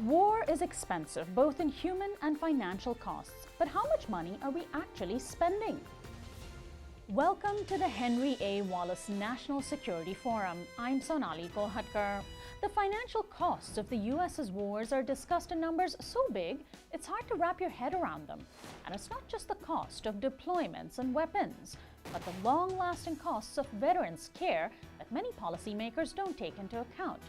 War is expensive, both in human and financial costs. But how much money are we actually spending? Welcome to the Henry A. Wallace National Security Forum. I'm Sonali Kolhatkar. The financial costs of the U.S.'s wars are discussed in numbers so big, it's hard to wrap your head around them. And it's not just the cost of deployments and weapons, but the long-lasting costs of veterans' care that many policymakers don't take into account.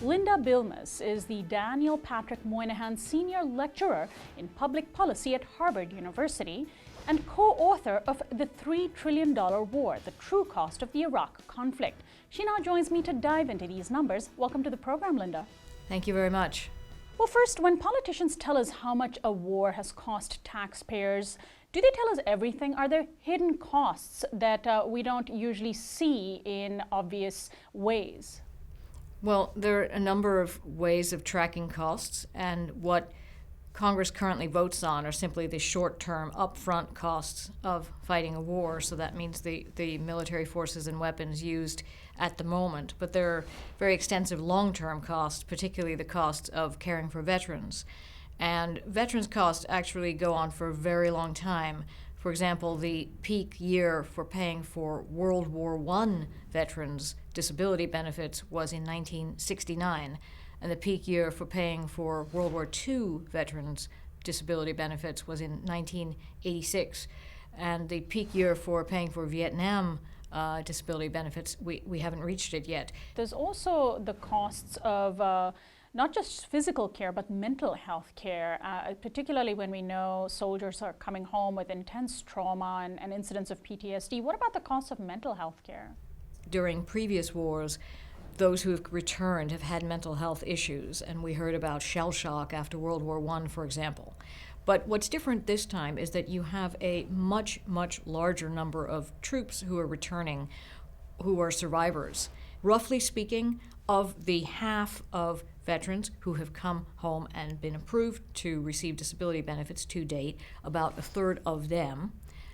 Linda Bilmes is the Daniel Patrick Moynihan Senior Lecturer in Public Policy at Harvard University and co-author of The $3 Trillion War, The True Cost of the Iraq Conflict. She now joins me to dive into these numbers. Welcome to the program, Linda. Thank you very much. Well, first, when politicians tell us how much a war has cost taxpayers, do they tell us everything? Are there hidden costs that we don't usually see in obvious ways? Well, there are a number of ways of tracking costs, and what Congress currently votes on are simply the short-term upfront costs of fighting a war. So that means the military forces and weapons used at the moment. But there are very extensive long-term costs, particularly the cost of caring for veterans. And veterans' costs actually go on for a very long time. For example, the peak year for paying for World War I veterans' disability benefits was in 1969, and the peak year for paying for World War II veterans' disability benefits was in 1986, and the peak year for paying for Vietnam disability benefits, we haven't reached it yet. There's also the costs of not just physical care, but mental health care, particularly when we know soldiers are coming home with intense trauma and incidents of PTSD. What about the cost of mental health care? During previous wars, those who have returned have had mental health issues, and we heard about shell shock after World War I, for example. But what's different this time is that you have a much, much larger number of troops who are returning, who are survivors. Roughly speaking, of the half of veterans who have come home and been approved to receive disability benefits to date, about a third of them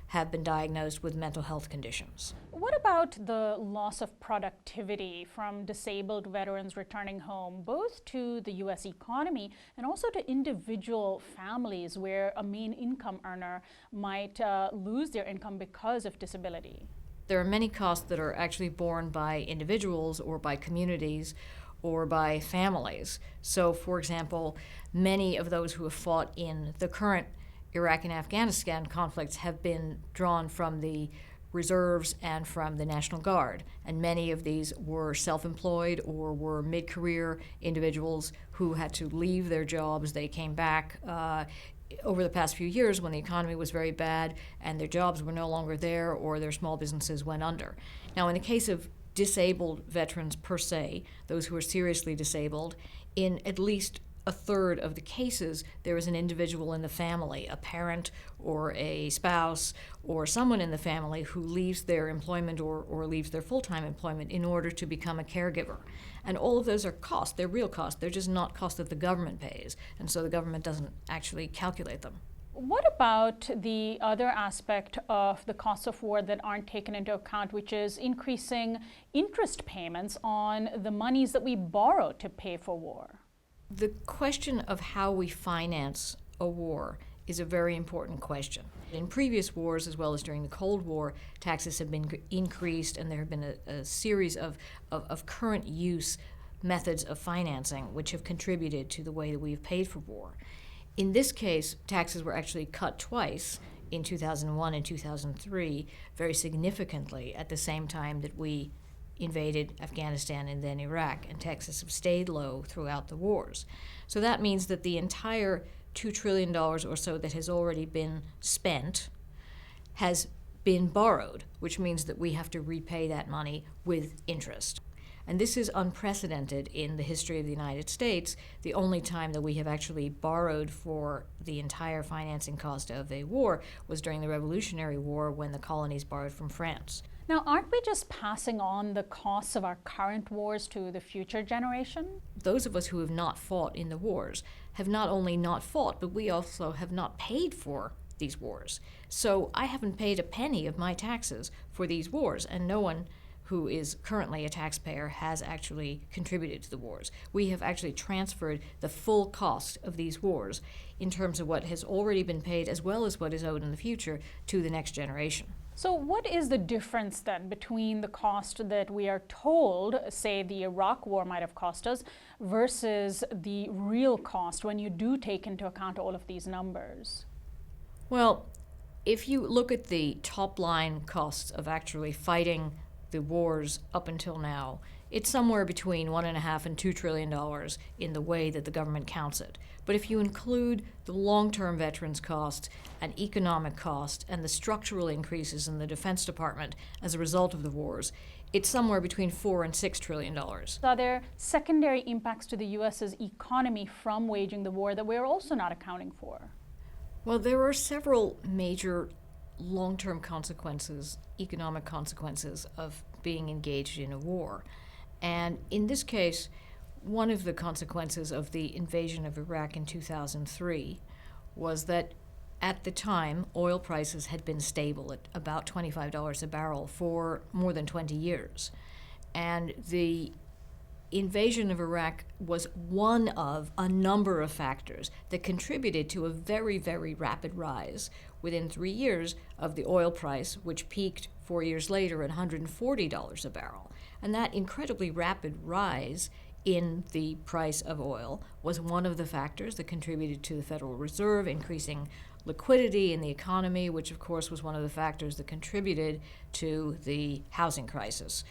have been diagnosed with mental health conditions. What about the loss of productivity from disabled veterans returning home, both to the U.S. economy and also to individual families where a main income earner might lose their income because of disability? There are many costs that are actually borne by individuals or by communities or by families. So, for example, many of those who have fought in the current Iraq and Afghanistan conflicts have been drawn from the reserves and from the National Guard. And many of these were self-employed or were mid-career individuals who had to leave their jobs. They came back over the past few years when the economy was very bad and their jobs were no longer there or their small businesses went under. Now, in the case of disabled veterans per se, those who are seriously disabled, in at least a third of the cases, there is an individual in the family, a parent or a spouse or someone in the family who leaves their employment or leaves their full-time employment in order to become a caregiver. And all of those are costs. They're real costs. They're just not costs that the government pays. And so the government doesn't actually calculate them. What about the other aspect of the costs of war that aren't taken into account, which is increasing interest payments on the monies that we borrow to pay for war? The question of how we finance a war is a very important question. In previous wars, as well as during the Cold War, taxes have been increased, and there have been a series of current use methods of financing which have contributed to the way that we've paid for war. In this case, taxes were actually cut twice, in 2001 and 2003, very significantly at the same time that we invaded Afghanistan and then Iraq, and taxes have stayed low throughout the wars. So that means that the entire $2 trillion or so that has already been spent has been borrowed, which means that we have to repay that money with interest. And this is unprecedented in the history of the United States. The only time that we have actually borrowed for the entire financing cost of a war was during the Revolutionary War, when the colonies borrowed from France. Now, aren't we just passing on the costs of our current wars to the future generation? Those of us who have not fought in the wars have not only not fought, but we also have not paid for these wars. So I haven't paid a penny of my taxes for these wars, and no one who is currently a taxpayer, has actually contributed to the wars. We have actually transferred the full cost of these wars in terms of what has already been paid as well as what is owed in the future to the next generation. So what is the difference then between the cost that we are told, say, the Iraq War might have cost us, versus the real cost when you do take into account all of these numbers? Well, if you look at the top line costs of actually fighting the wars up until now, it's somewhere between $1.5 and $2 trillion in the way that the government counts it. But if you include the long-term veterans cost and economic cost and the structural increases in the Defense Department as a result of the wars, it's somewhere between $4 and $6 trillion. Are there secondary impacts to the U.S.'s economy from waging the war that we're also not accounting for? Well, there are several major long-term consequences, economic consequences of being engaged in a war. And in this case, one of the consequences of the invasion of Iraq in 2003 was that at the time, oil prices had been stable at about $25 a barrel for more than 20 years. And the invasion of Iraq was one of a number of factors that contributed to a very, very rapid rise within 3 years of the oil price, which peaked 4 years later at $140 a barrel. And that incredibly rapid rise in the price of oil was one of the factors that contributed to the Federal Reserve increasing liquidity in the economy, which of course was one of the factors that contributed to the housing crisis.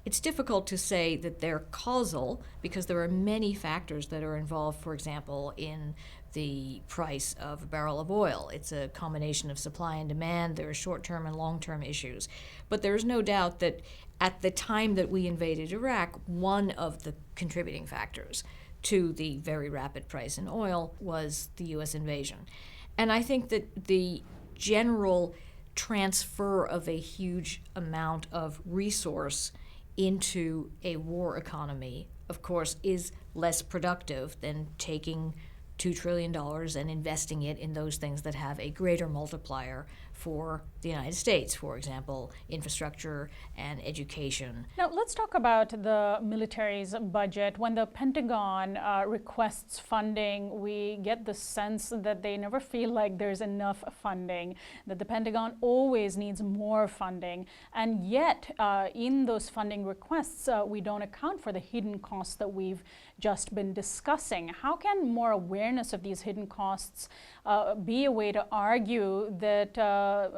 It's difficult to say that they're causal because there are many factors that are involved, for example, in the price of a barrel of oil. It's a combination of supply and demand. There are short-term and long-term issues. But there's no doubt that at the time that we invaded Iraq, one of the contributing factors to the very rapid price in oil was the U.S. invasion. And I think that the general transfer of a huge amount of resource into a war economy, of course, is less productive than taking $2 trillion and investing it in those things that have a greater multiplier for the United States, for example, infrastructure and education. Now, let's talk about the military's budget. When the Pentagon requests funding, we get the sense that they never feel like there's enough funding, that the Pentagon always needs more funding. And yet, in those funding requests, we don't account for the hidden costs that we've just been discussing. How can more awareness of these hidden costs be a way to argue that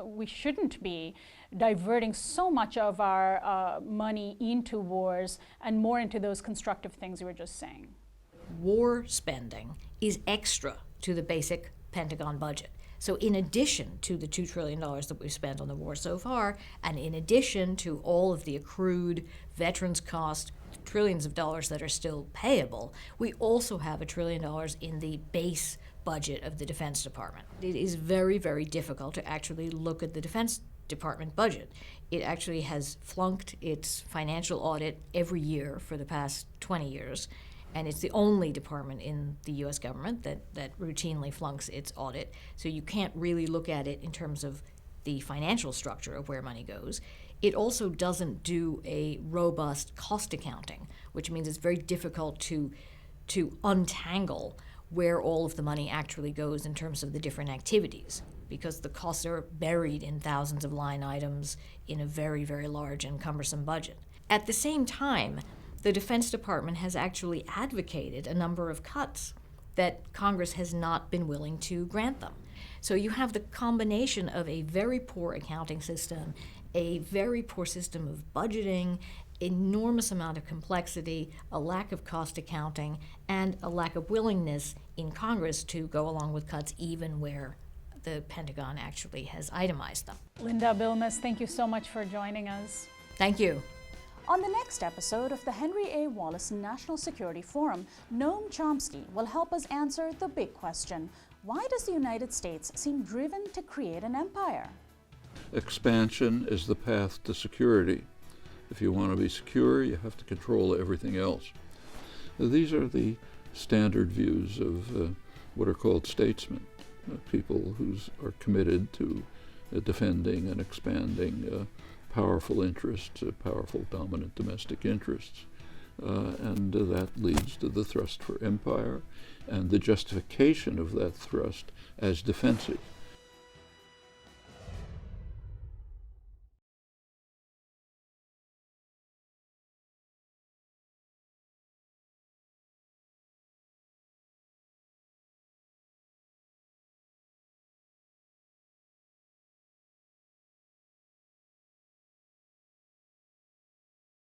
we shouldn't be diverting so much of our money into wars and more into those constructive things you were just saying? War spending is extra to the basic Pentagon budget. So in addition to the $2 trillion that we've spent on the war so far, and in addition to all of the accrued veterans cost, trillions of dollars that are still payable, we also have $1 trillion in the base budget of the Defense Department. It is very, very difficult to actually look at the Defense Department budget. It actually has flunked its financial audit every year for the past 20 years, and it's the only department in the U.S. government that routinely flunks its audit. So you can't really look at it in terms of the financial structure of where money goes. It also doesn't do a robust cost accounting, which means it's very difficult to untangle where all of the money actually goes in terms of the different activities, because the costs are buried in thousands of line items in a very, very large and cumbersome budget. At the same time, the Defense Department has actually advocated a number of cuts that Congress has not been willing to grant them. So you have the combination of a very poor accounting system, a very poor system of budgeting, enormous amount of complexity, a lack of cost accounting, and a lack of willingness in Congress to go along with cuts even where the Pentagon actually has itemized them. Linda Bilmes, thank you so much for joining us. Thank you. On the next episode of the Henry A. Wallace National Security Forum, Noam Chomsky will help us answer the big question: why does the United States seem driven to create an empire? Expansion is the path to security. If you want to be secure, you have to control everything else. These are the standard views of what are called statesmen, people who are committed to defending and expanding powerful interests, powerful dominant domestic interests. And that leads to the thrust for empire and the justification of that thrust as defensive.